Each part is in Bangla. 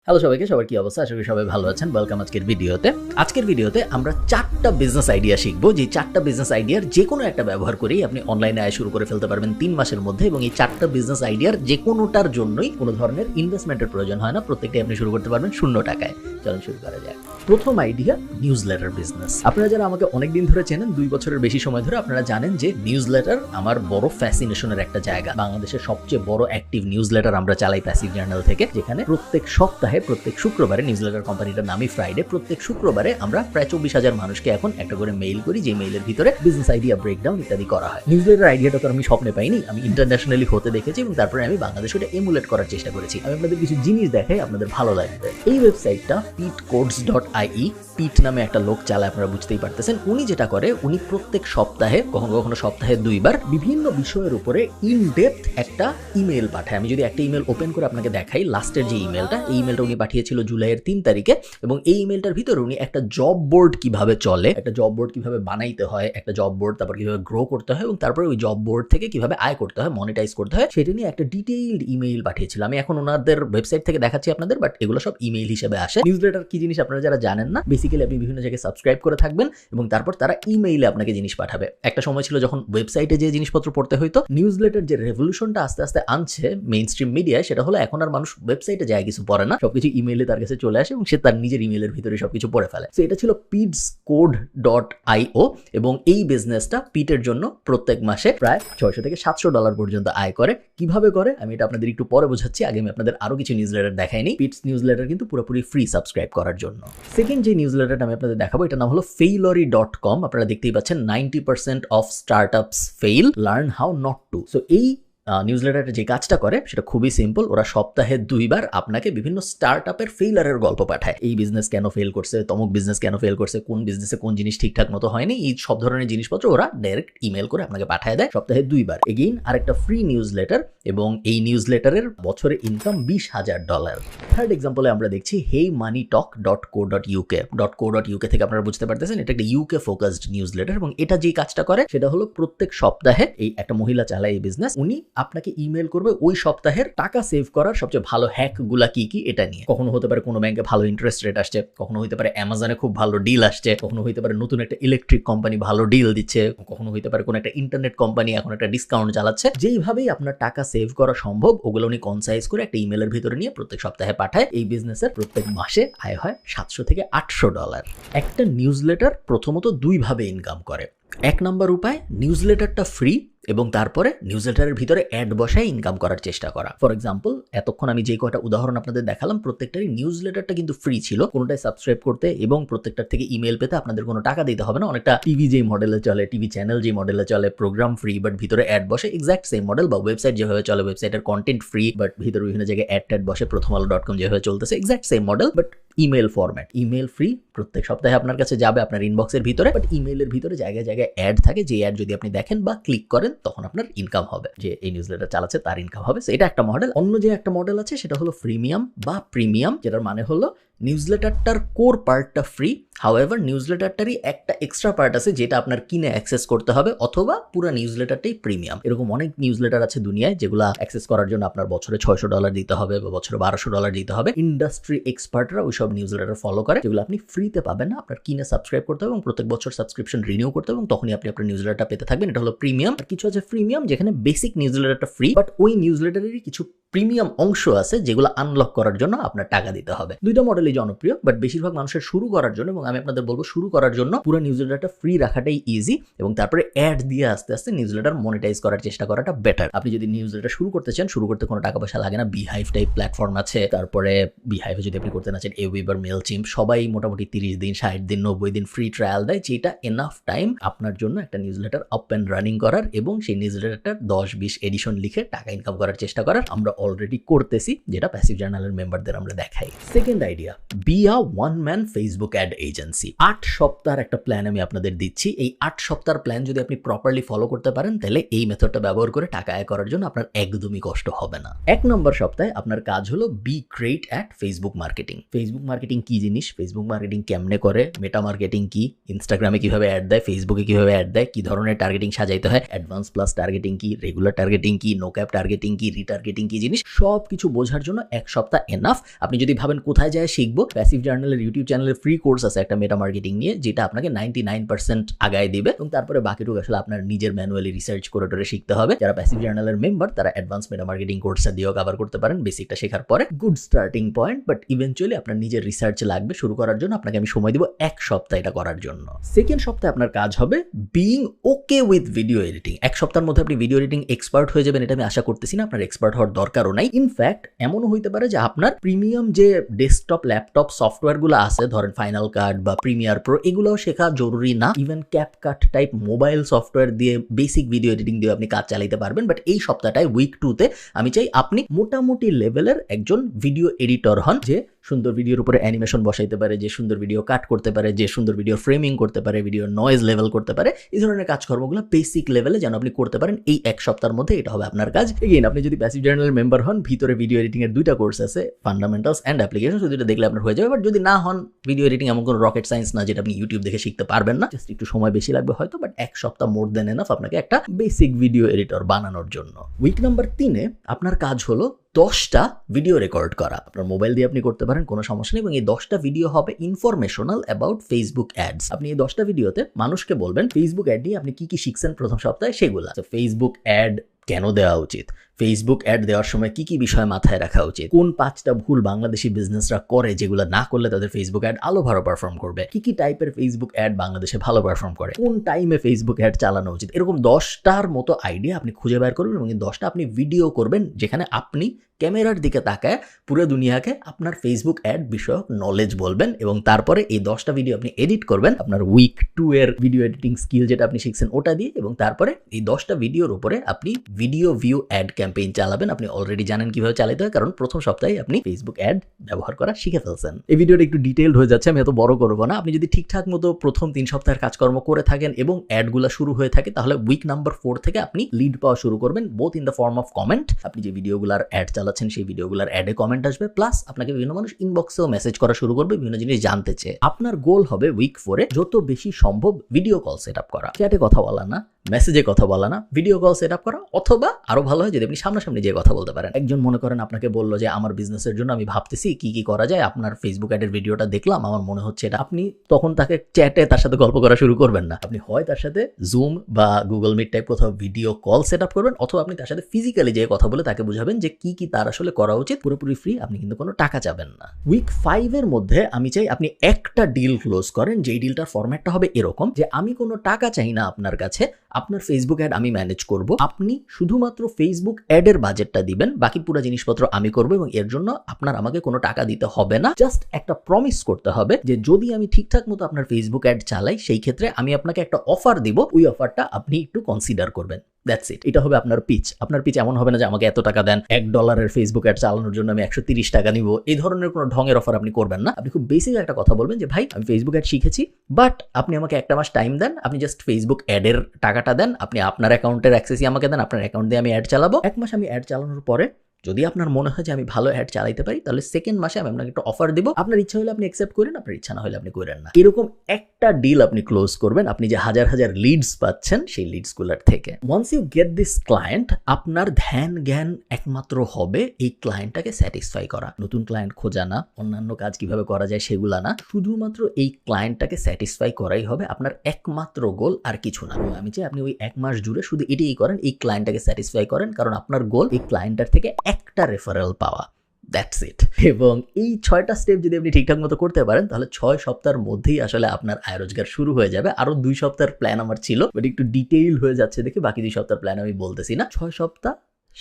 হ্যালো সবাইকে, সবার কি অবস্থা? আশা করি সবাই ভালো আছেন। ওয়েলকাম আজকের ভিডিওতে আমরা 4টা বিজনেস আইডিয়া শিখবো, যে 4টা বিজনেস আইডিয়ার যে কোনো একটা ব্যবহার করেই আপনি অনলাইনে আয় শুরু করে ফেলতে পারবেন 3 মাসের মধ্যে। এবং এই 4টা বিজনেস আইডিয়ার যে কোনোটার জন্যই কোনো ধরনের ইনভেস্টমেন্টের প্রয়োজন হয় না, প্রত্যেকটাই আপনি শুরু করতে পারবেন 0 টাকায়। চলুন শুরু করা যাক। প্রথম আইডিয়া, নিউজ লেটার বিজনেস। আপনারা যারা আমাকে অনেকদিন ধরে চেনেন, 2 বছরের বেশি সময় ধরে, আপনারা জানেন যে নিউজ লেটার আমার বড় ফ্যাসিনেশনের একটা জায়গা। বাংলাদেশের সবচেয়ে বড় অ্যাক্টিভ নিউজ লেটার আমরা চালাই প্যাসিভ জার্নাল থেকে, যেখানে প্রত্যেক সপ্তাহে প্রত্যেক শুক্রবারে, নিউজ লেটার কোম্পানিটার নামই ফ্রাইডে, প্রত্যেক শুক্রবারে আমরা প্রায় 24,000 মানুষকে এখন একটা করে মেইল করি, যে মেইলের ভিতরে বিজনেস আইডিয়া ব্রেকডাউন ইত্যাদি করা হয়। নিউজ লেটার আইডিয়াটা তো আমি স্বপ্নে পাইনি, আমি ইন্টারন্যাশনালি হতে দেখেছি এবং তারপরে আমি বাংলাদেশে ওটা এমুলেট করার চেষ্টা করেছি। আমি আপনাদের কিছু জিনিস দেখাই, আপনাদের ভালো লাগবে। এই ওয়েবসাইটটা pitcodes.ie, পিট নামে একটা লোক চালায়, আপনারা বুঝতেই পারতেছেন। উনি যেটা করে, উনি প্রত্যেক সপ্তাহে, কখনো কখনো সপ্তাহে 2 বার, বিভিন্ন বিষয়ের উপরে ইন ডেপথ একটা ইমেল পাঠায়। আমি যদি একটা ইমেল ওপেন করে আপনাকে দেখাই, লাস্টের যে ইমেলটা, এই ইমেলটা উনি পাঠিয়েছিল জুলাইয়ের 3 তারিখে। এবং এই ইমেলটার ভিতরে উনি একটা জব বোর্ড কিভাবে চলে, একটা জব বোর্ড কিভাবে বানাইতে হয়, একটা জব বোর্ড তারপর কিভাবে গ্রো করতে হয়, এবং তারপরে ওই জব বোর্ড থেকে কিভাবে আয় করতে হয়, মনিটাইজ করতে হয়, সেটা নিয়ে একটা ডিটেইলড ইমেইল পাঠিয়েছিল। আমি এখন ওনাদের ওয়েবসাইট থেকে দেখাচ্ছি আপনাদের, বাট এগুলো সব ইমেইল হিসেবে আসে। নিউজ লেটার কি জিনিস আপনারা যারা জানেন না, বেসিক্যালি আপনি বিভিন্ন জায়গায় সাবস্ক্রাইব করে থাকবেন এবং তারপর তারা ইমেইলে আপনাকে জিনিস পাঠাবে। একটা সময় ছিল যখন ওয়েবসাইটে যে জিনিসপত্র পড়তে হইতো। নিউজ লেটার যে রেভলিউশনটা আস্তে আস্তে আনছে মেইন স্ট্রিম মিডিয়ায়, সেটা হলো এখন আর মানুষ ওয়েবসাইটে যায় কিছু পড়ে না, সবকিছু ইমেইলে তার কাছে চলে আসে এবং সে তার নিজের ইমেইলের ভিতরে সবকিছু পড়ে ফেলে। তো এটা ছিল pitcodes.io এবং এই বিজনেসটা পিটের জন্য প্রত্যেক মাসে প্রায় $600 থেকে $700 পর্যন্ত আয় করে। কিভাবে করে আমি এটা আপনাদের একটু পরে বোঝাচ্ছি, আগে আমি আপনাদের আরো কিছু নিউজ লেটার দেখাইনি। পিটস নিউজ লেটার কিন্তু পুরোপুরি ফ্রি সাবস্ক্রাইব করার জন্য। সেকেন্ড যে নিউজ লেটারটা আমি আপনাদের দেখাবো, এটার নাম হলো Failory.com। আপনারা দেখতেই পাচ্ছেন 90% of startups fail, learn how not to. So এই নিউজ লেটারে যে কাজটা করে সেটা খুবই সিম্পল। ওরা সপ্তাহে 2 বার আপনাকে বিভিন্ন স্টার্টআপের ফেইলারের গল্প পাঠায়। এই বিজনেস কেন ফেল করছে, তমুক বিজনেস কেন ফেল করছে, কোন বিজনেসে কোন জিনিস ঠিকঠাক মতো হয়নি, এই সব ধরনের জিনিসপত্র ওরা ডাইরেক্ট ইমেল করে আপনাকে পাঠায় দেয় সপ্তাহে 2 বার। এগেইন আরেকটা ফ্রি নিউজ লেটার, এবং এই নিউজ লেটারের বছরে ইনকাম $20,000। থার্ড এক্সাম্পলে আমরা দেখছি heymoneytalk.co.uk থেকে। আপনারা বুঝতে পারতেছেন এটা একটা ইউকে ফোকাসড নিউজ লেটার, এবং এটা যে কাজটা করে সেটা হলো প্রত্যেক সপ্তাহে এই একটা মহিলা চালায় এই বিজনেস, উনি আপনাকে ইমেল করবে ওই সপ্তাহের টাকা সেভ করার সবচেয়ে ভালো হ্যাক গুলা কি কি এটা নিয়ে। কখনো হতে পারে কোনো ব্যাংকে ভালো ইন্টারেস্ট রেট আসছে, কখনো হতে পারে অ্যামাজনে খুব ভালো ডিল আসছে, কখনো হতে পারে নতুন একটা ইলেকট্রিক কোম্পানি ভালো ডিল দিচ্ছে, কখনো হতে পারে কোনো একটা ইন্টারনেট কোম্পানি এখন একটা ডিসকাউন্ট চালাচ্ছে। যেইভাবেই আপনার টাকা সেভ করা সম্ভব ওগুলো উনি কনসাইজ করে একটা ইমেলের ভিতরে নিয়ে প্রত্যেক সপ্তাহে পাঠায়। এই বিজনেসের প্রত্যেক মাসে আয় হয় $700 থেকে $800। একটা নিউজ লেটার প্রথমত 2 ভাবে ইনকাম করে। 1 নম্বর উপায়, নিউজ লেটারটা ফ্রি এবং তারপরে নিউজ লেটারের ভিতরে অ্যাড বসায় ইনকাম করার চেষ্টা করা। ফর এক্সাম্পল, এতক্ষণ আমি যে কয়টা উদাহরণ আপনাদের দেখালাম, প্রত্যেকটারই নিউজ লেটারটা কিন্তু ফ্রি ছিল, কোনোটাই সাবস্ক্রাইব করতে এবং প্রত্যেকটার থেকে ইমেল পেতে আপনাদের কোনো টাকা দিতে হবে না। অনেকটা টিভি যেই মডেলে চলে, টিভি চ্যানেল যে মডেলে চলে, প্রোগ্রাম ফ্রি বাট ভিতরে অ্যাড বসে, এক্সাক্ট সেম মডেল। বা ওয়েবসাইট যেভাবে চলে, ওয়েবসাইটের কন্টেন্ট ফ্রি বাট ভিতরে বিভিন্ন জায়গায় অ্যাড বসে, প্রথমআলো.com যেভাবে চলতেছে, exact same model but email format. Email free, প্রত্যেক সপ্তাহে আপনার কাছে যাবে আপনার ইনবক্সের ভিতরে, বাট ইমেলের ভিতরে জায়গায় জায়গায় অ্যাড থাকে, যে অ্যাড যদি আপনি দেখেন বা ক্লিক করেন তখন আপনার ইনকাম হবে, যে এই নিউজ লেটার চালাচ্ছে তার ইনকাম হবে। এটা একটা মডেল। অন্য যে একটা মডেল আছে সেটা হলো ফ্রিমিয়াম বা প্রিমিয়াম, যেটার মানে হলো নিউজ লেটারটার কোর পার্টটা ফ্রি, হাউএভার নিউজ লেটারটারই একটা এক্সট্রা পার্ট আছে যেটা আপনার কিনে অ্যাক্সেস করতে হবে, অথবা পুরো নিউজ লেটারটাই প্রিমিয়াম। এরকম অনেক নিউজ লেটার আছে দুনিয়ায় যেগুলো অ্যাক্সেস করার জন্য আপনার বছরে $600 দিতে হবে বা বছরে $1200 দিতে হবে। ইন্ডাস্ট্রি এক্সপার্টরা ওইসব নিউজ লেটার ফলো করে, যেগুলো আপনি ফ্রিতে পাবেন না, আপনার কিনে সাবস্ক্রাইব করতে হবে এবং প্রত্যেক বছর সাবস্ক্রিপশন রিনিউ করতে হবে, এবং তখনই আপনি আপনার নিউজ লেটারটা পেতে থাকবেন। এটা হলো প্রিমিয়াম। আর কিছু আছে ফ্রিমিয়াম, যেখানে বেসিক নিউজ লেটারটা ফ্রি, বাট ওই নিউজ লেটারেরই কিছু প্রিমিয়াম অংশ আছে যেগুলো আনলক করার জন্য আপনার টাকা দিতে হবে। দুইটা মডেলই জনপ্রিয়, বাট বেশিরভাগ মানুষের শুরু করার জন্য, এবং আমি আপনাদের বলবো শুরু করার জন্য পুরো নিউজ লেটারটা ফ্রি রাখাটাই ইজি, এবং তারপরে অ্যাড দিয়ে আস্তে আস্তে নিউজ লেটার মনিটাইজ করার চেষ্টা করাটা বেটার। আপনি যদি নিউজ লেটার শুরু করতে চান, শুরু করতে কোনো টাকা পয়সা লাগে না। বিহাইভ টাইপ প্ল্যাটফর্ম আছে, তারপরে বিহাইভে যদি আপনি করতে না চান, এওয়েবার, মেলচিম্প, সবাই মোটামুটি 30 দিন, 60 দিন, 90 দিন ফ্রি ট্রায়াল দেয়, যেটা এনাফ টাইম আপনার জন্য একটা news letter up and running করার এবং সেই নিউজ লেটারটার 10-20 এডিশন লিখে টাকা ইনকাম করার চেষ্টা করার। আমরা অলরেডি করতেছি, যেটা প্যাসিভ জার্নালের মেম্বারদের আমরা দেখাই। Second idea, idea, be a one man Facebook ad agency. 8 সপ্তাহের একটা প্ল্যান আমি আপনাদের দিচ্ছি। এই 8 সপ্তাহের প্ল্যান যদি আপনি প্রপারলি ফলো করতে পারেন তাহলে এই মেথডটা ব্যবহার করে টাকা আয় করার জন্য আপনার একদমই কষ্ট হবে না। 1 নম্বর সপ্তাহে আপনার কাজ হলো be great at Facebook marketing. Facebook marketing কি জিনিস, ফেসবুক মার্কেটিং কেমনে করে, মেটা মার্কেটিং কি, ইনস্টাগ্রামে কিভাবে অ্যাড দেয়, ফেসবুকে কিভাবে অ্যাড দেয়, কি ধরনের টার্গেটিং সাজাইতে হয়, অ্যাডভান্স প্লাস টার্গেটিং কি, রেগুলার টার্গেটিং কি, নো ক্যাপ টার্গেটিং কি, রিটার্গেটিং কি জিনিস, সব কিছু বোঝার জন্য 1 সপ্তাহ এনাফ। আপনি যদি ভাবেন কোথায় যায় শিখবো, প্যাসিভ জার্নালের ইউটিউব চ্যানেলের ফ্রি কোর্স আছে একটা মেটা মার্কেটিং নিয়ে, যেটা আপনাকে 99% আগায় দিবে এবং তারপরে বাকিটুকু আসলে আপনার নিজের ম্যানুয়ালি রিসার্চ করে শিখতে হবে। যারা প্যাসিভ জার্নালের মেম্বার তারা অ্যাডভান্স মেটা মার্কেটিং কোর্সটা দিয়েও কভার করতে পারেন। বেসিকটা শেখার পরে good starting point, but eventually আপনার নিজের রিসার্চ লাগবে শুরু করার জন্য। আপনাকে আমি সময় দিব 1 সপ্তাহ এটা করার জন্য। সেকেন্ড সপ্তাহে আপনার কাজ হবে being okay with video editing. 1 সপ্তাহের মধ্যে আপনি ভিডিও এডিটিং এক্সপার্ট হয়ে যাবেন এটা আমি আশা করতেছি না, আপনার এক্সপার্ট হওয়ার দরকারও নাই। ইনফ্যাক্ট এমনও হইতে পারে যে আপনার প্রিমিয়াম যে ডেস্কটপ ল্যাপটপ সফটওয়্যারগুলো আছে, ধরেন ফাইনাল কাট বা প্রিমিয়ার প্রো, এগুলোও শেখা জরুরি না। Even CapCut type mobile software দিয়ে বেসিক ভিডিও এডিটিং দিয়ে আপনি কাজ চালাতে পারবেন। বাট এই সপ্তাহটায় উইক 2তে আমি চাই আপনি মোটামুটি লেভেলের একজন ভিডিও এডিটর হন, যে সুন্দর ভিডিওর উপরে অ্যানিমেশন বসাইতে পারে, যে সুন্দর ভিডিও কাট করতে পারে, যে সুন্দর ভিডিও ফ্রেমিং করতে পারে, ভিডিও নয়েজ লেভেল করতে পারে। এই ধরনের কাজকর্মগুলো বেসিক লেভেলে যেন আপনি করতে পারেন এই 1 সপ্তাহের মধ্যে, এটা হবে আপনার কাজ। এগেইন আপনি যদি প্যাসিভ জার্নালের মেম্বার হন, ভিতরে ভিডিও এডিটিং এর 2টা কোর্স আছে, ফান্ডামেন্টালস এন্ড অ্যাপ্লিকেশন, দুটো দেখলে আপনার হয়ে যাবে। বাট যদি না হন, ভিডিও এডিটিং এমন কোনো রকেট সায়েন্স না যেটা আপনি ইউটিউব দেখে শিখতে পারবেন না, জাস্ট একটু সময় বেশি লাগবে হয়তো, বাট 1 সপ্তাহ মোর দেন এনাফ আপনাকে একটা বেসিক ভিডিও এডিটর বানানোর জন্য। উইক নাম্বার 3-এ আপনার কাজ হলো 10টা ভিডিও রেকর্ড করা। আপনার মোবাইল দিয়ে আপনি করতে পারেন, কোনো সমস্যা নেই। এবং এই 10টা ভিডিও হবে ইনফরমেশনাল অ্যাবাউট ফেসবুক অ্যাডস। আপনি এই 10টা ভিডিওতে মানুষকে বলবেন ফেসবুক অ্যাড নিয়ে আপনি কি কি শিখছেন প্রথম সপ্তাহে সেগুলো। ফেসবুক অ্যাড কেন দেওয়া উচিত, ফেসবুক অ্যাড দেওয়ার সময় কি কি বিষয় মাথায় রাখা উচিত, কোন 5টা ভুল বাংলাদেশি বিজনেসরা করে যেগুলো না করলে তাদের ফেসবুক অ্যাড আলো ভালো পারফর্ম করবে, কি কি টাইপের ফেসবুক অ্যাড বাংলাদেশে ভালো পারফর্ম করে, কোন টাইমে ফেসবুক অ্যাড চালানো উচিত। এরকম 10টার মতো আইডিয়া আপনি খুঁজে বের করবেন এবং এই 10টা আপনি ভিডিও করবেন যেখানে আপনি ক্যামেরার দিকে তাকায় পুরো দুনিয়াকে আপনার ফেসবুক অ্যাড বিষয়ক নলেজ বলবেন। এবং তারপরে এই 10টা ভিডিও আপনি এডিট করবেন আপনার উইক 2 এর ভিডিও এডিটিং স্কিল যেটা আপনি শিখছেন ওটা দিয়ে। এবং তারপরে এই 10টা ভিডিওর উপরে আপনি ভিডিও ভিউ অ্যাড ক্যাম্পেইন চালাবেন। আপনি অলরেডি জানেন কিভাবে চালাতে হয়, কারণ প্রথম সপ্তাহে আপনি ফেসবুক অ্যাড ব্যবহার করা শিখে ফেলছেন। এই ভিডিওটা একটু ডিটেইলড হয়ে যাচ্ছে, আমি এত বড় করব না। আপনি যদি ঠিকঠাক মতো প্রথম 3 সপ্তাহের কাজকর্ম করে থাকেন এবং অ্যাডগুলো শুরু হয়ে থাকে, তাহলে উইক নাম্বার 4 থেকে আপনি লিড পাওয়া শুরু করবেন, both in the form of comment. আপনি যে ভিডিওগুলোর অ্যাড চালাচ্ছেন সেই ভিডিওগুলোর অ্যাডে কমেন্ট আসবে, প্লাস আপনাকে বিভিন্ন মানুষ ইনবক্সেও মেসেজ করা শুরু করবে বিভিন্ন জিনিস জানতে চেয়ে। আপনার গোল হবে উইক 4-এ যত বেশি সম্ভব ভিডিও কল সেট আপ করা। চ্যাটে কথা বলা না, মেসেজে কথা বলা না, ভিডিও কল সেট আপ করা। অথবা আরো ভালো হয় যদি আপনি সামনাসামনি যে কথা বলতে পারেন। একজন মনে করেন আপনাকে বললো যে আমার বিজনেসের জন্য আমি ভাবতেছি কি কি করা যায়, আপনার ফেসবুক অ্যাডের ভিডিওটা দেখলাম, আমার মনে হচ্ছে এটা। আপনি তখন তাকে চ্যাটে তার সাথে গল্প করা শুরু করবেন না, আপনি হয় তার সাথে জুম বা গুগল মিট টাইপ কোথাও ভিডিও কল সেট আপ করবেন, অথবা আপনি তার সাথে ফিজিক্যালি যে কথা বলে তাকে বুঝাবেন যে কি কি তার আসলে করা উচিত। পুরোপুরি ফ্রি, আপনি কিন্তু কোনো টাকা চাবেন না। উইক 5-এর মধ্যে আমি চাই আপনি একটা ডিল ক্লোজ করেন, যেই ডিলটার ফরম্যাটটা হবে এরকম যে আমি কোনো টাকা চাই না আপনার কাছে, আপনার ফেসবুক অ্যাড আমি ম্যানেজ করব, আপনি শুধুমাত্র ফেসবুক অ্যাডের বাজেটটা দিবেন, বাকি পুরো জিনিসপত্র আমি করব এবং এর জন্য আপনার আমাকে কোনো টাকা দিতে হবে না। জাস্ট একটা প্রমিস করতে হবে যে যদি আমি ঠিকঠাক মতো আপনার ফেসবুক অ্যাড চালাই সেই ক্ষেত্রে আমি আপনাকে একটা অফার দিব, ওই অফারটা আপনি একটু কনসিডার করবেন। That's it. এটা হবে আপনার পিচ। আপনার পিচ এমন হবে না যে আমাকে এত টাকা দেন, $1 ফেসবুক অ্যাড চালানোর জন্য আমি 130 টাকা নিব, এই ধরনের কোনো ঢঙের অফার আপনি করবেন না। আপনি খুব বেসিক একটা কথা বলবেন যে ভাই আমি ফেসবুক অ্যাড শিখেছি, বাট আপনি আমাকে 1 মাস টাইম দেন, আপনি জাস্ট ফেসবুক অ্যাডের টাকাটা দেন, আপনি আপনার অ্যাকাউন্টের অ্যাক্সেসই আমাকে দেন, আপনার অ্যাকাউন্ট দিয়ে আমি অ্যাড চালাবো। 1 মাস আমি অ্যাড চালানোর পরে যদি আপনার মনে হয় যে আমি ভালো অ্যাড চালাইতে পারি, তাহলে সেকেন্ড মাসে আমি আপনাকে একটা অফার দিব। আপনার ইচ্ছা হলে আপনি অ্যাকসেপ্ট করেন, আপনার ইচ্ছা না হলে আপনি করেন না। এরকম একটা ডিল আপনি ক্লোজ করবেন আপনি যে হাজার হাজার লিডস পাচ্ছেন সেই লিডসগুলোর থেকে। Once you get this client, আপনার ধ্যান জ্ঞান একমাত্র হবে এই ক্লায়েন্টটাকে স্যাটিসফাই করা। নতুন ক্লায়েন্ট খোঁজা না, অন্যান্য কাজ কিভাবে করা যায় সেগুলা না, শুধুমাত্র এই ক্লায়েন্টটাকে স্যাটিসফাই করাই হবে আপনার একমাত্র গোল, আর কিছু না। আমি চাই আপনি ওই 1 মাস জুড়ে শুধু এটাই করেন, এই ক্লায়েন্টটাকে স্যাটিসফাই করেন, কারণ আপনার গোল এই ক্লায়েন্টটার থেকে একটা রেফারেল পাওয়া। That's it. এবং এই 6টা স্টেপ যদি আপনি ঠিকঠাক মতো করতে পারেন, তাহলে 6 সপ্তাহের মধ্যেই আসলে আপনার আয় রোজগার শুরু হয়ে যাবে। আরো 2 সপ্তাহের প্ল্যান আমার ছিল, বাট একটু ডিটেইল হয়ে যাচ্ছে দেখে বাকি 2 সপ্তাহের প্ল্যান আমি বলতেছি না। 6 সপ্তাহ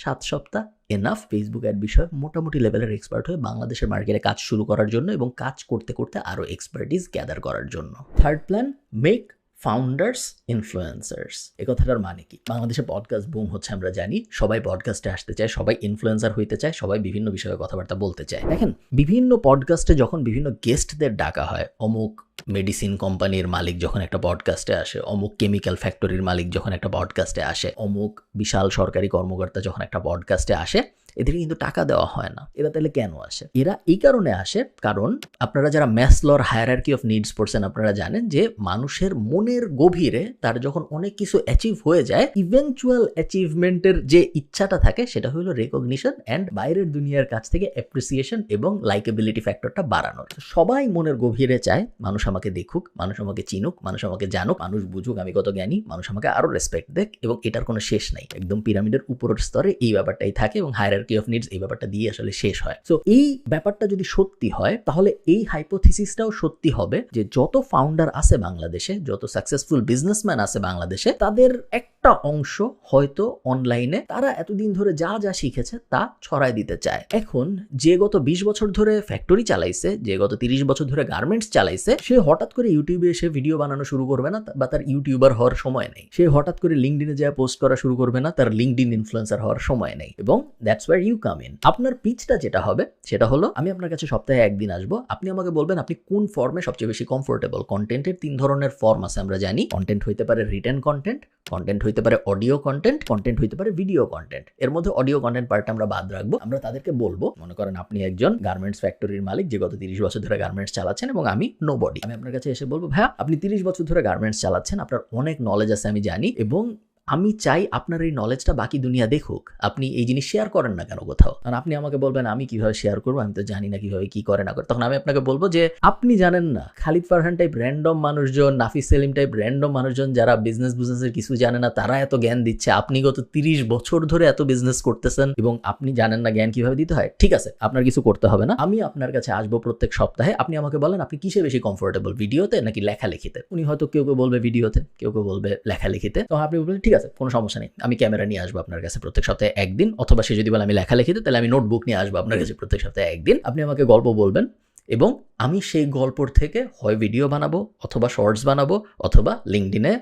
7 সপ্তাহ এনাফ ফেসবুক অ্যাড বিষয়ে মোটামুটি লেভেলের এক্সপার্ট হয়ে বাংলাদেশের মার্কেটে কাজ শুরু করার জন্য এবং কাজ করতে করতে আরো এক্সপার্টিস গ্যাদার করার জন্য। Third plan, make founders influencers. এই কথাটার মানে কি? বাংলাদেশে পডকাস্ট বুম হচ্ছে আমরা জানি, সবাই পডকাস্টে আসতে চায়, সবাই ইনফ্লুয়েন্সার হইতে চায়, সবাই বিভিন্ন বিষয়ে কথাবার্তা বলতে চায়। দেখেন, বিভিন্ন পডকাস্টে যখন বিভিন্ন গেস্টদের ডাকা হয়, অমুক মেডিসিন কোম্পানির মালিক যখন একটা পডকাস্টে আসে, অমুক কেমিক্যাল ফ্যাক্টরির মালিক যখন একটা পডকাস্টে আসে, অমুক বিশাল সরকারি কর্মকর্তা যখন একটা পডকাস্টে আসে, এদেরকে কিন্তু টাকা দেওয়া হয় না। এরা তাহলে কেন আসে? এরা এই কারণে আসে, কারণ আপনারা যারা ম্যাসলোর হায়ারার্কি অফ নিডস পড়ছেন, আপনারা জানেন যে মানুষের মনের গভীরে তার যখন অনেক কিছু অ্যাচিভ হয়ে যায়, ইভেনচুয়াল অ্যাচিভমেন্টের যে ইচ্ছাটা থাকে সেটা হলো রেকগনিশন অ্যান্ড বাইরের দুনিয়ার কাছ থেকে অ্যাপ্রিসিয়েশন এবং লাইকেবিলিটি ফ্যাক্টরটা বাড়ানোর। সবাই মনের গভীরে চায় মানুষ আমাকে দেখুক, মানুষ আমাকে চিনুক, মানুষ আমাকে জানুক, মানুষ বুঝুক আমি কত জ্ঞানী, মানুষ আমাকে আরো রেসপেক্ট দেখ, এবং এটার কোনো শেষ নাই। একদম পিরামিডের উপরের স্তরে এই ব্যাপারটাই থাকে এবং হায়ারার্কি অফ নিডস এই ব্যাপারটা দিয়ে আসলে শেষ হয়। সো এই ব্যাপারটা যদি সত্যি হয়, তাহলে এই হাইপোথিসিসটাও সত্যি হবে যে যত ফাউন্ডার আছে বাংলাদেশে, যত সাকসেসফুল বিজনেসম্যান আছে বাংলাদেশে, তাদের একটা অংশ হয়তো অনলাইনে তারা এতদিন ধরে যা যা শিখেছে তা ছড়ায় দিতে চায়। এখন যে গত 20 বছর ধরে ফ্যাক্টরি চালাইছে, যে গত 30 বছর ধরে গার্মেন্টস চালাইছে, সে হঠাৎ করে ইউটিউবে এসে ভিডিও বানানো শুরু করবে না, বা তার ইউটিউবার হওয়ার সময় নেই। সে হঠাৎ করে লিঙ্কডিনে যায় পোস্ট করা শুরু করবে না, তার লিঙ্কডিন ইনফ্লুয়েন্সার হওয়ার সময় নেই। এবং that's where you come in. আপনার পিচটা যেটা হবে সেটা হলো, আমি আপনার কাছে সপ্তাহে একদিন আসবো, আপনি আমাকে বলবেন আপনি কোন ফর্মে সবচেয়ে বেশি কমফোর্টেবল। কন্টেন্টের 3 ধরনের ফর্ম আছে আমরা জানি। কন্টেন্ট হইতে পারে রিটেন কন্টেন্ট, কন্টেন্ট হইতে পারে অডিও কন্টেন্ট, কন্টেন্ট হইতে পারে ভিডিও কন্টেন্ট। এর মধ্যে অডিও কন্টেন্ট পার্টটা আমরা বাদ রাখবো। আমরা তাদেরকে বলবো, মনে করেন আপনি একজন গার্মেন্টস ফ্যাক্টরির মালিক যে গত 30 বছর ধরে গার্মেন্টস চালাচ্ছেন এবং আমি নোবডি। আমি আপনার কাছে এসে বলবো, ভাইয়া আপনি 30 বছর ধরে গার্মেন্টস চালাচ্ছেন, আপনার অনেক নলেজ আছে আমি জানি, এবং আমি চাই আপনার এই নলেজটা বাকি দুনিয়া দেখুক। আপনি এই জিনিস শেয়ার করেন না কেন কোথাও? কারণ আপনি আমাকে বলবেন আমি কিভাবে শেয়ার করবো, আমি তো জানি না কিভাবে কি করে না করে। তখন আমি আপনাকে বলবো যে আপনি জানেন না, খালিদ ফারহান টাইপ র্যান্ডম মানুষজন, নাফিস সেলিম টাইপ র্যান্ডম মানুষজন যারা বিজনেসের কিছু জানে না, তারা এত জ্ঞান দিচ্ছে। আপনি গত 30 বছর ধরে এত বিজনেস করতেছেন এবং আপনি জানেন না জ্ঞান কিভাবে দিতে হয়। ঠিক আছে, আপনার কিছু করতে হবে না, আমি আপনার কাছে আসবো প্রত্যেক সপ্তাহে। আপনি আমাকে বলেন আপনি কিসে বেশি কমফোর্টেবল, ভিডিওতে নাকি লেখালেখিতে? উনি হয়তো কেউ কেউ বলবে ভিডিওতে, কেউ কেউ বলবে লেখালেখিতে। তখন আপনি বলবেন ঠিক আছে, কোনো সমস্যা নেই, আমি ক্যামেরা নিয়ে আসবো আপনার কাছে প্রত্যেক সপ্তাহে একদিন। অথবা সে যদি বলে আমি লেখালেখিতে, তাহলে আমি নোটবুক নিয়ে আসবো আপনার কাছে প্রত্যেক সপ্তাহে একদিন। আপনি আমাকে গল্প বলবেন এবং আমি সেই গল্পর থেকে হয় ভিডিও বানাবো, অথবা শর্টস বানাবো, অথবা লিঙ্কডিনে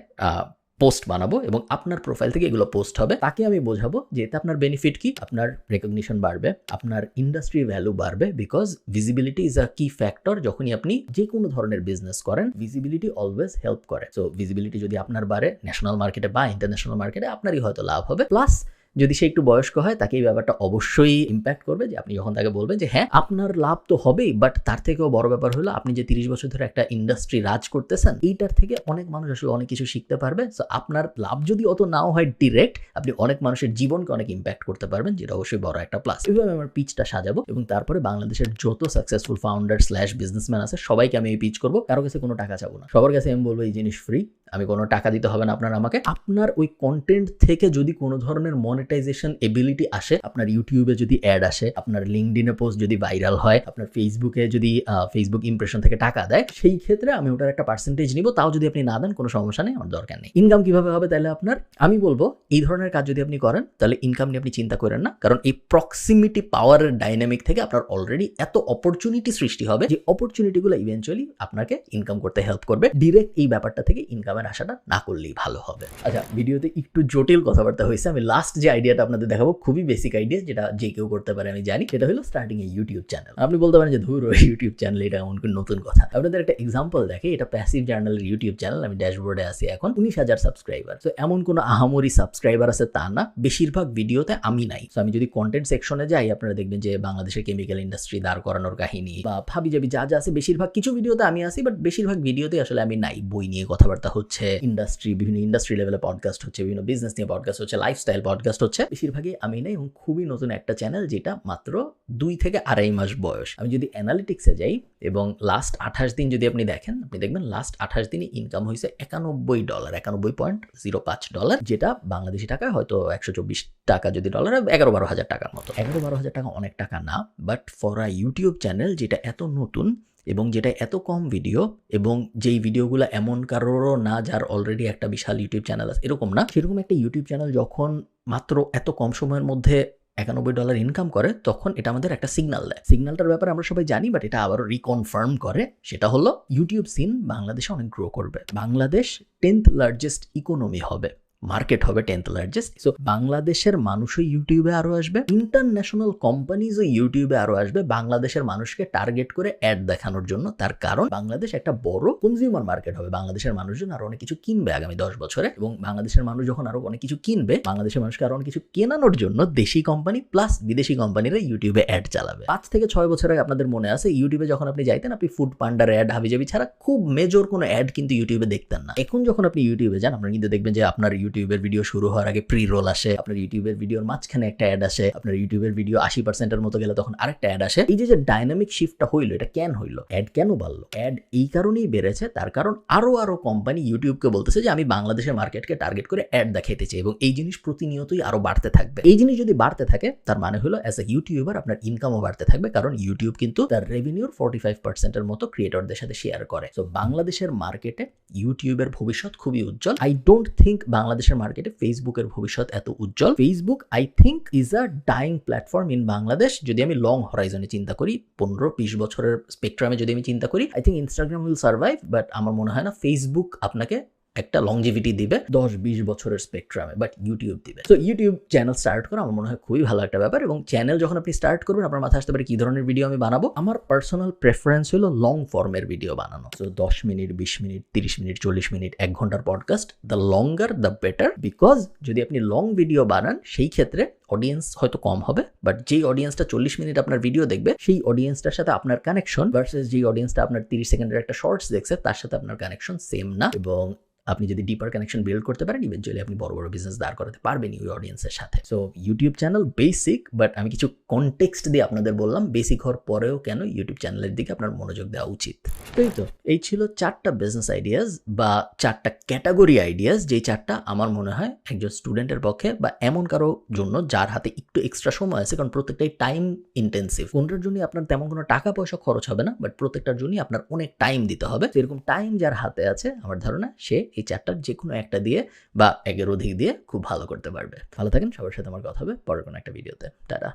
পোস্ট বানাবো, এবং আপনার প্রোফাইল থেকে এগুলো পোস্ট হবে। তাকে আমি বোঝাবো যে এতে আপনার বেনিফিট কি, আপনার রেকগনিশন বাড়বে, আপনার ইন্ডাস্ট্রি ভ্যালু বাড়বে, বিকজ ভিজিবিলিটি ইজ আ কি ফ্যাক্টর। যখনই আপনি যে কোনো ধরনের বিজনেস করেন, ভিজিবিলিটি অলওয়েজ হেল্প করে। সো ভিজিবিলিটি যদি আপনার বাড়ে ন্যাশনাল মার্কেটে বা ইন্টারন্যাশনাল মার্কেটে, আপনারই হয়তো লাভ হবে। প্লাস যদি সে একটু বয়স্ক হয়, তাকে এই ব্যাপারটা অবশ্যই ইম্প্যাক্ট করবে যে আপনি যখন তাকে বলবেন যে হ্যাঁ আপনার লাভ তো হবেই, বাট তার থেকেও বড় ব্যাপার হলো আপনি যে 30 বছর ধরে একটা ইন্ডাস্ট্রি রাজ করতেছেন, এইটার থেকে অনেক মানুষ আসলে অনেক কিছু শিখতে পারবে। সো আপনার লাভ যদি অত নাও হয় ডিরেক্ট, আপনি অনেক মানুষের জীবনকে অনেক ইম্প্যাক্ট করতে পারবেন, যেটা অবশ্যই বড় একটা প্লাস। এইভাবে আমার পিচটা সাজাবো এবং তারপরে বাংলাদেশের যত সাকসেসফুল ফাউন্ডার / বিজনেসম্যান আছে সবাইকে আমি এই পিচ করবো। কারো কাছে কোনো টাকা চাবো না, সবার কাছে আমি বলবো এই জিনিস ফ্রি, আমি কোনো টাকা দিতে হবে না আপনার আমাকে। আপনার ওই কন্টেন্ট থেকে যদি কোনো ধরনের মনিটাইজেশন এবিলিটি আসে, আপনার ইউটিউবে যদি অ্যাড আসে, আপনার লিঙ্কডিনে পোস্ট যদি ভাইরাল হয়, আপনার ফেসবুকে যদি ফেসবুক ইমপ্রেশন থেকে টাকা দেয়, সেই ক্ষেত্রে আমি ওটার একটা পার্সেন্টেজ নিব। তাও যদি আপনি না দেন কোনো সমস্যা নেই, আমার দরকার নেই। ইনকাম কিভাবে হবে তাহলে আপনার? আমি বলবো এই ধরনের কাজ যদি আপনি করেন, তাহলে ইনকাম নিয়ে আপনি চিন্তা করেন না, কারণ এই প্রক্সিমিটি পাওয়ারের ডাইনামিক থেকে আপনার অলরেডি এত অপরচুনিটি সৃষ্টি হবে যে অপরচুনিটিগুলো ইভেন্চুয়ালি আপনাকে ইনকাম করতে হেল্প করবে। ডিরেক্ট এই ব্যাপারটা থেকে ইনকামের আশাটা না করলেই ভালো হবে। আচ্ছা, ভিডিওতে একটু জটিল কথাবার্তা হয়েছে। আমি লাস্ট যে আইডিয়াটা আপনাদের দেখাবো, খুবই বেসিক আইডিয়া, যেটা যে কেউ করতে পারে আমি জানি। সেটা হলো স্টার্টিং এ ইউটিউব চ্যানেল। আপনি বলতে পারেন যে ধুর ইউটিউব চ্যানেল, এটা এমন কোন নতুন কথা। আপনাদের একটা এক্সাম্পল দেখে, এটা প্যাসিভ জার্নালের ইউটিউব চ্যানেল। আমি ড্যাশবোর্ডে আছি এখন, 19,000 সাবস্ক্রাইবার। তো এমন কোনো আহামরি সাবস্ক্রাইবার আছে তা না, বেশিরভাগ ভিডিওতে আমি নাই। তো আমি যদি কন্টেন্ট সেকশনে যাই, আপনারা দেখবেন যে বাংলাদেশের কেমিক্যাল ইন্ডাস্ট্রি দাঁড় করানোর কাহিনী বা ভাবি যাবি যা যা আছে, বেশিরভাগ কিছু ভিডিওতে আমি আছি, বাট বেশিরভাগ ভিডিওতে আসলে আমি নাই। বই নিয়ে কথাবার্তা হচ্ছে, ইন্ডাস্ট্রি, বিভিন্ন ইন্ডাস্ট্রি লেভেলে পডকাস্ট হচ্ছে, বিভিন্ন বিজনেস নিয়ে পডকাস্ট হচ্ছে, লাইফস্টাইল পডকাস্ট হচ্ছে, বেশিরভাগই আমি নাই। এবং খুবই নতুন একটা চ্যানেল, যেটা মাত্র 2 থেকে 2.5 মাস বয়স। আমি যদি অ্যানালিটিক্সে যাই এবং লাস্ট 28 দিন যদি আপনি দেখেন, আপনি দেখবেন লাস্ট 28 দিনে ইনকাম হয়েছে $91, $91.05, যেটা বাংলাদেশি টাকায় হয়তো 124 টাকা, যদি ডলার 11-12 হাজার টাকার মতো। 11-12 হাজার টাকা অনেক টাকা না, but for a YouTube channel যেটা এত নতুন এবং যেটা এত কম ভিডিও, এবং যেই ভিডিওগুলো এমন কারোরও না যার অলরেডি একটা বিশাল ইউটিউব চ্যানেল আছে, এরকম না, সেরকম একটা ইউটিউব চ্যানেল যখন মাত্র এত কম সময়ের মধ্যে $91 ইনকাম করে, তখন এটা আমাদের একটা সিগন্যাল দেয়। সিগন্যালটার ব্যাপারে আমরা সবাই জানি, বাট এটা আবারও রিকনফার্ম করে। সেটা হলো ইউটিউব সিন বাংলাদেশে অনেক গ্রো করবে। বাংলাদেশ 10th লার্জেস্ট ইকোনমি হবে, মার্কেট হবে 10th লার্জেস্ট। সো বাংলাদেশের মানুষও ইউটিউবে আরো আসবে, ইন্টারন্যাশনাল কোম্পানিজও ইউটিউবে আরো আসবে বাংলাদেশের মানুষকে টার্গেট করে অ্যাড দেখানোর জন্য। তার কারণ বাংলাদেশ একটা বড় কনজিউমার মার্কেট হবে, বাংলাদেশের মানুষজন আরো অনেক কিছু কিনবে আগামী 10 বছরে, এবং বাংলাদেশের মানুষ যখন আরো অনেক কিছু কিনবে, বাংলাদেশের মানুষকে আরো অনেক কিছু কেনানোর জন্য দেশি কোম্পানি প্লাস বিদেশি কোম্পানিরা ইউটিউবে অ্যাড চালাবে। 5 থেকে 6 বছর আগে আপনাদের মনে আছে ইউটিউবে যখন আপনি যাইতেন, আপনি ফুড পান্ডার অ্যাড, হাবিজাবি ছাড়া খুব মেজর কোনো অ্যাড কিন্তু ইউটিউবে দেখতেন না। এখন যখন আপনি ইউটিউবে যান, আপনারা কিন্তু দেখবেন যে আপনার ইউটিউবের ভিডিও শুরু হওয়ার আগে প্রি রোল আসে, আপনার ইউটিউবের ভিডিওর মাঝখানে একটা অ্যাড আসে, আপনার ইউটিউবের ভিডিও 80%-এর মতো গেলে তখন আরেকটা অ্যাড আসে। এই যে ডাইনামিক শিফটটা হইলো, এটা কেন হইলো? অ্যাড কেন বাড়লো? অ্যাড এই কারণেই বেড়েছে, তার কারণ আরো কোম্পানি ইউটিউবকে বলতেছে যে আমি বাংলাদেশের মার্কেটকে টার্গেট করে অ্যাড দেখাইতে চাই, এবং এই জিনিস প্রতিনিয়তই আরো বাড়তে থাকবে। এই জিনিস যদি বাড়তে থাকে, তার মানে হলো অ্যাজ এ ইউটিউবার আপনার ইনকামও বাড়তে থাকবে, কারণ ইউটিউব কিন্তু তার রেভিনিউর 45%-এর মতো ক্রিয়েটরদের সাথে শেয়ার করে। সো বাংলাদেশের মার্কেটে ইউটিউবের ভবিষ্যৎ খুবই উজ্জ্বল। আই ডোন্ট থিঙ্ক বাংলাদেশের মার্কেটে ফেসবুকের ভবিষ্যৎ এত উজ্জ্বল। Facebook I think is a dying platform in Bangladesh. যদি আমি লং হরাইজনে চিন্তা করি, 15-20 বছরের স্পেকট্রামে যদি আমি চিন্তা করি, I think Instagram will survive, but আমার মনে হয় না ফেসবুক আপনাকে একটা লংজিভিটি দিবে 10-20 বছরের স্পেকট্রামে, বাট ইউটিউব দিবে। তো ইউটিউব চ্যানেল স্টার্ট করা আমার মনে হয় খুবই ভালো একটা ব্যাপার, এবং চ্যানেল যখন আপনি স্টার্ট করবেন, আপনার মাথায় আসতে পারে কি ধরনের ভিডিও আমি বানাবো। আমার পার্সোনাল প্রেফারেন্স হলো লং ফর্মের ভিডিও বানানো। তো 10 মিনিট, 20 মিনিট, 30 মিনিট, 40 মিনিট, 1 ঘন্টার podcast, the longer the better. Because যদি আপনি লং ভিডিও বানান, সেই ক্ষেত্রে অডিয়েন্স হয়তো কম হবে, বাট যেই অডিয়েন্সটা 40 মিনিট আপনার ভিডিও দেখবে, সেই অডিয়েন্সটার সাথে আপনার কানেকশন ভার্সেস যেই অডিয়েন্সটা আপনার 30 সেকেন্ডের একটা শর্টস দেখছে, তার সাথে আপনার কানেকশন সেম না। এবং আপনি যদি ডিপার কানেকশন বিল্ড করতে পারেন, ইভেনচুয়ালি আপনি বড় বড় বিজনেস দাঁড় করাতে পারবেন ওই অডিয়েন্সের সাথে। So YouTube channel basic, but আমি কিছু কনটেক্সট দিয়ে আপনাদের বললাম বেসিক হওয়ার পরেও কেন ইউটিউব চ্যানেলের দিকে আপনার মনোযোগ দেওয়া উচিত। এই ছিল 4টা বিজনেস আইডিয়াস বা 4টা ক্যাটাগরি আইডিয়াস, যেই 4টা আমার মনে হয় একজন স্টুডেন্টের পক্ষে বা এমন কারো জন্য যার হাতে একটু এক্সট্রা সময় আছে, কারণ প্রত্যেকটাই টাইম ইন্টেন্সিভ। কোনটার জন্য আপনার তেমন কোনো টাকা পয়সা খরচ হবে না, বাট প্রত্যেকটার জন্যই আপনার অনেক টাইম দিতে হবে। এরকম টাইম যার হাতে আছে, আমার ধারণা সে এই 4টার যে কোনো একটা দিয়ে বা 1-এর অধিক দিয়ে খুব ভালো করতে পারবে। ভালো থাকেন, সবার সাথে আমার কথা হবে পরের কোনো একটা ভিডিওতে। টাটা।